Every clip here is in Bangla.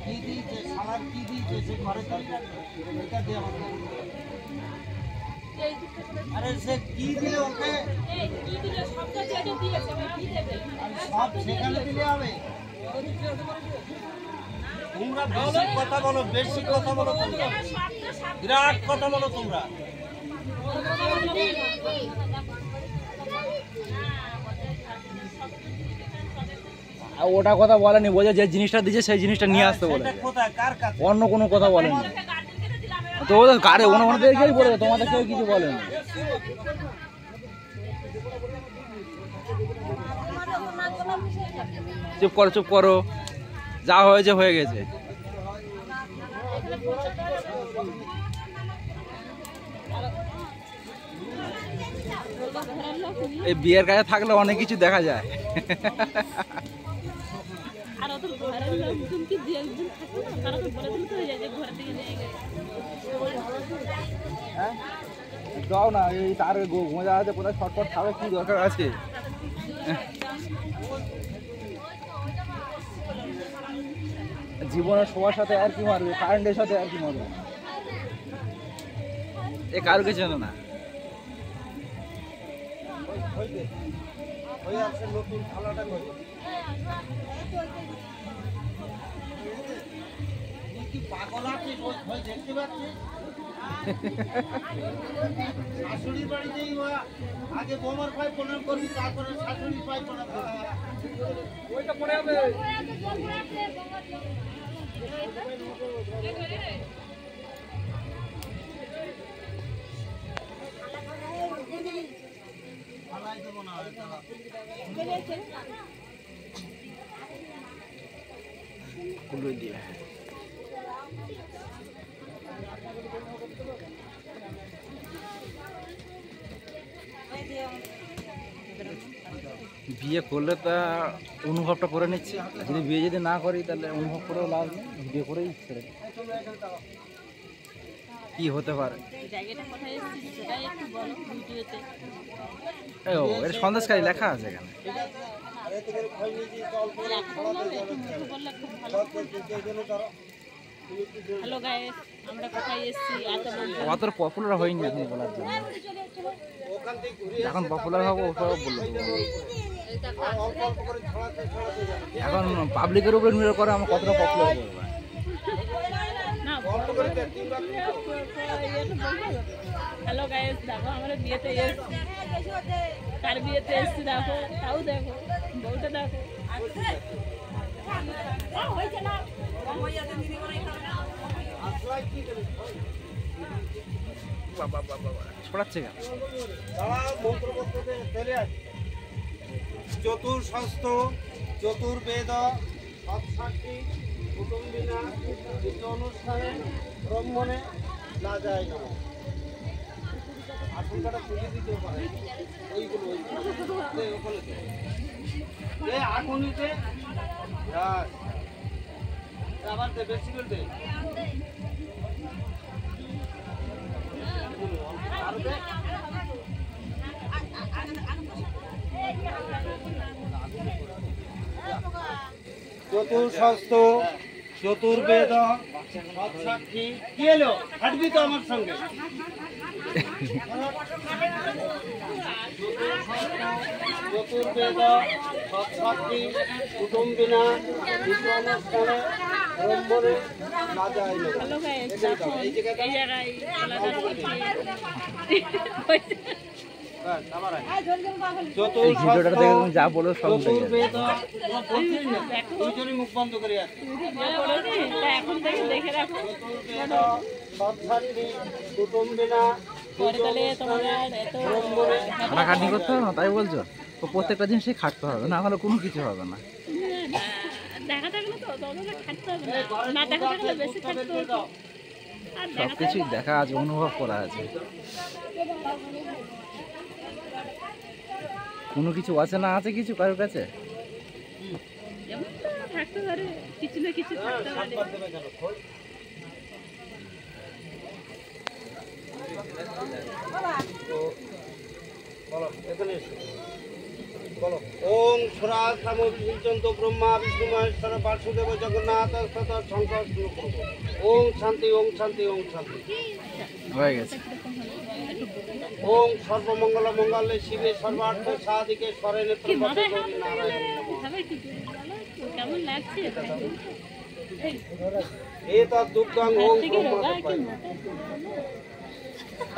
কি দিয়েছে সালাদ কি দিয়েছে সে ঘরে এটা দিয়ে আমাকে আরে সে কি দিলে ওকে কি দিলে সবটা চেটে দিয়েছে কি দেবে সব সেখানে দিলে হবে তোমরা বেশি কথা বলো তোমরা বিরাট কথা বলো তোমরা ওটা কথা বলেনি, বলে যে জিনিসটা দিয়েছে সেই জিনিসটা নিয়ে আসতে বলে, অন্য কোনো কথা বলেনি। তো ওদের কারে ওনাদেরকেই বলে, তোমাদের কেউ কিছু বলেনি। চুপ করো চুপ করো, যা হয়েছে হয়ে গেছে। এই বিয়ের কাছে থাকলে অনেক কিছু দেখা যায়। দাও না, এই তার গোঁজা আছে কোথায় ছটফট খাবে, কি দরকার আছে? জীবনের সবার সাথে আর কি মারবে, কারেন্টের সাথে আর কি মারবে, এ কারো কিছু জানে না। নতুন থালাটা পাগল আছে দেখতে পাচ্ছি। শাশুড়ির বাড়িতেই আগে বোমার পাই প্রণাম করবি, তারপরে শাশুড়ির পাই প্রণাম করবি। ওইটা পড়ে যাবে। বিয়ে করলে তা অনুভবটা করে নিচ্ছি, যদি বিয়ে যদি না করি তাহলে অনুভব করেও লাভ নেই, বিয়ে করেই ছেড়ে কি হতে পারে। এটা সন্দেশকারী লেখা আছে এখানে। হ্যালো গাইস, আমরা কোথায় এসেছি? অত পপুলার হয়নি এখন বলার জন্য, এখন পপুলার হবো ওসব বলবো। এখন পাবলিকের উপরে নির্ভর করে আমার কতটা পপুলার করবো। হ্যালো গাইস, দেখো আমরা বিয়েতে এসেছি, কার বিয়েতে এসেছি দেখো, তাও দেখো, বউটা দেখো। চতুর্শস্ত চতুর্বেদ সৎসাক্ষী কুটুম্বিনা অনুষ্ঠানে ব্রহ্মণে না যায় না। আসনটা তুলে দিতে পারে ওইগুলো ওখানে আগুনিতে আবার বেশি করে দে। চতুর্শস্ত চতুর্বেদ সৎসাক্ষী কি এলো, হাঁটবি তো আমার সঙ্গে। চতুর্বেদ সৎসাক্ষী কুটুম্বিনা অনুষ্ঠানে ব্রহ্মণে না যায় না। যা বলো সব মুখ বন্ধ করে আছে। খাটাখাটনি করতে হবে না, তাই বলছো? তো প্রত্যেকটা জিনিসই খাটতে হবে, না হলে কোনো কিছু হবে না। সবকিছুই দেখা আছে, অনুভব করা আছে। কোনো কিছু আছে না আছে কিছু কারোর কাছে? এমন তো থাকতে পারে, কিছু না কিছু থাকতে পারে। ওং সুরাসামবিচিন্ত ব্রহ্মা বিষ্ণু মহেশ্বর বাসুদেব জগন্নাথ তথা শঙ্কর করবো। ওং শান্তি ওং শান্তি ওং শান্তি। হয়ে গেছে। ওং সর্বমঙ্গল মঙ্গলে শিবে সর্বার্থ সাধিকে স্বরেনে কি মাথায় হাত প্রভু উঠে গেল? নারায়ণ। খাবে কি করে বলো? কেমন লাগছে? এ তার দুর্গাং ওং থেকে ব্রহ্মা রোগা কি তপায়। মাথায়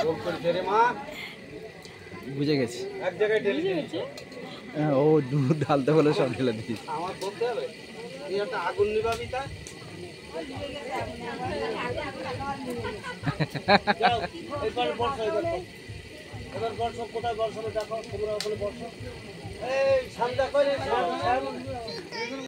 ওম করে রে মা বুঝে গেছি। এক জায়গায় ঢেলে দিয়েছে। হচ্ছে? হ্যাঁ, ও দুধ ঢালতে বলে সব ঢেলে দিয়েছি। আমার বলতে হবে তুই একটা আগুন নিবাবি তা যাও, এবারে বর্ষা এবার বর্ষা কোথায় বর্ষা দেখো তোমরা ওখানে বর্ষা এই সামনে করে